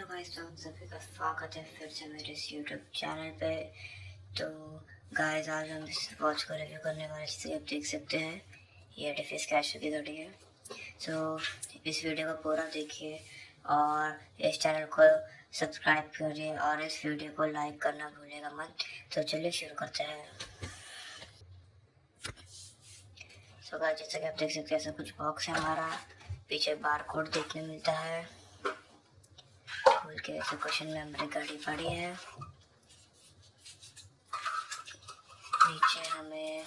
Hello guys, तो सभी का स्वागत है फिर से मेरे इस यूट्यूब चैनल पे। तो गाइस, आज हम इस वॉच को रिव्यू करने वाले, जिसे आप देख सकते हैं ये एडिफिस कैशियो की घड़ी है। सो इस वीडियो को पूरा देखिए और इस चैनल को सब्सक्राइब करिए और इस वीडियो को लाइक करना भूलिएगा मत। तो चलिए शुरू करते हैं। सो गाइस, जैसा कि आप देख सकते हैं ऐसा कुछ बॉक्स है हमारा। पीछे बार कोड देखने मिलता है। खोल के ऐसे क्वेश्चन में हमारी गाड़ी पड़ी है। नीचे हमें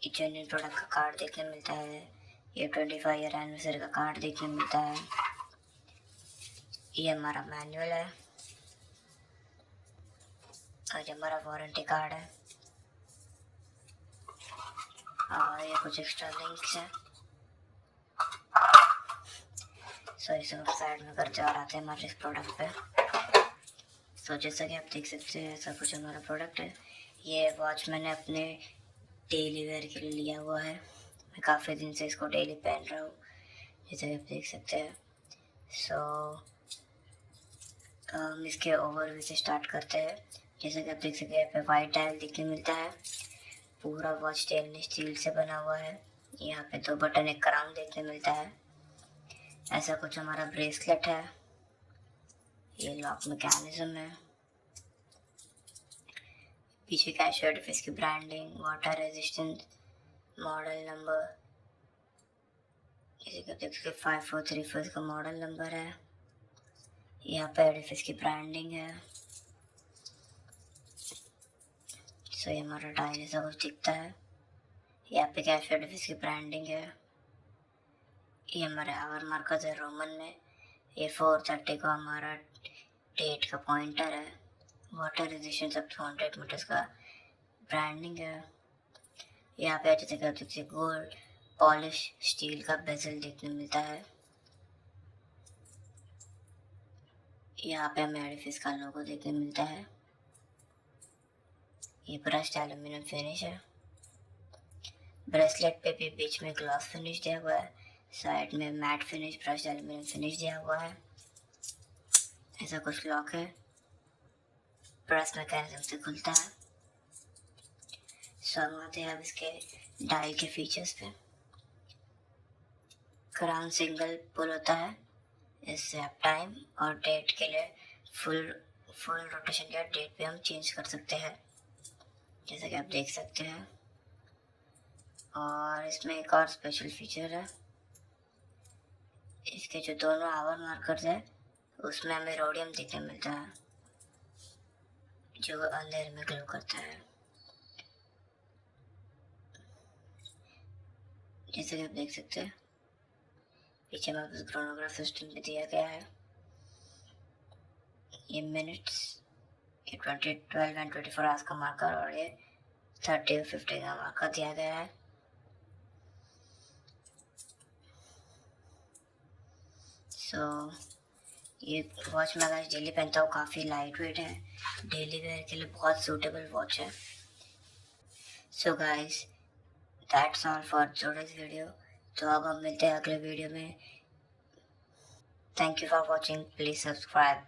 जेन्युइन प्रोडक्ट का कार्ड देखने मिलता है। ये 25 ईयर एनिवर्सरी का कार्ड देखने मिलता है। ये हमारा मैनुअल है और ये हमारा वारंटी कार्ड है और ये कुछ एक्स्ट्रा लिंक्स है। सो इसे हम साइड में करते और आते हैं हमारे इस प्रोडक्ट पे। सो जैसा कि आप देख सकते हैं ऐसा कुछ हमारा प्रोडक्ट है। ये वॉच मैंने अपने डेली वेयर के लिए लिया हुआ है। मैं काफ़ी दिन से इसको डेली पहन रहा हूँ, जैसा कि आप देख सकते हैं। सो हम इसके ओवरव्यू से स्टार्ट करते हैं। जैसा कि आप देख सकते हैं यहाँ पे वाइट डायल देखने मिलता है। पूरा वॉच स्टेनलेस स्टील से बना हुआ है। यहाँ पे 2 बटन, एक क्राउन देखने मिलता है। ऐसा कुछ हमारा ब्रेसलेट है। ये लॉक मैकेनिज्म है। पीछे कैशियो एडिफिस की branding, water resistance, model number, जैसे कि आप देख सकते 5434 का मॉडल नंबर है। यहाँ पे एडिफिस की ब्रांडिंग है। सो ये हमारा डायल ऐसा कुछ दिखता है। यहाँ पे कैशियो एडिफिस की ब्रांडिंग है। ये हमारे आवर मार्कर्स है रोमन में। ये 430 का हमारा डेट का पॉइंटर है। वाटर रेजिस्टेंस अब 200 मीटर्स का ब्रांडिंग है। यहाँ पे जैसे कि आप देखिए गोल्ड पॉलिश स्टील का बेजल देखने मिलता है। यहाँ पे हमें एडिफिस का लोगो देखने मिलता है। ये ब्रश्ड एल्यूमिनियम फिनिश है। ब्रेसलेट पे भी बीच में ग्लास फिनिश दिया हुआ है। साइड में matte finish, brushed aluminium finish दिया हुआ है। ऐसा कुछ लॉक है। प्रेस मैकेनिज्म से खुलता है। सो हम आते हैं अब इसके डायल के फीचर्स पे। क्राउन सिंगल पुल होता है। इससे आप टाइम और डेट के लिए फुल रोटेशन या डेट पे हम चेंज कर सकते हैं, जैसा कि आप देख सकते हैं। और इसमें एक और स्पेशल फीचर है। इसके जो दोनों आवर मार्कर्स है उसमें हमें रोडियम देखने मिलता है, जो अंधेरे में ग्लो करता है। जैसे कि आप देख सकते हैं पीछे में उस क्रोनोग्राफ सिस्टम भी दिया गया है। ये मिनट्स, ये 20, 12 एंड 24 आवर्स का मार्कर और ये 30 और 50 का मार्कर दिया गया है। सो ये वॉच मैं अगर डेली पहनता हूँ, काफ़ी लाइट वेट है। डेली वेयर के लिए बहुत सूटेबल वॉच है। So guys, that's all for today's video. तो अब हम मिलते हैं अगले वीडियो में। Thank you for watching. Please subscribe.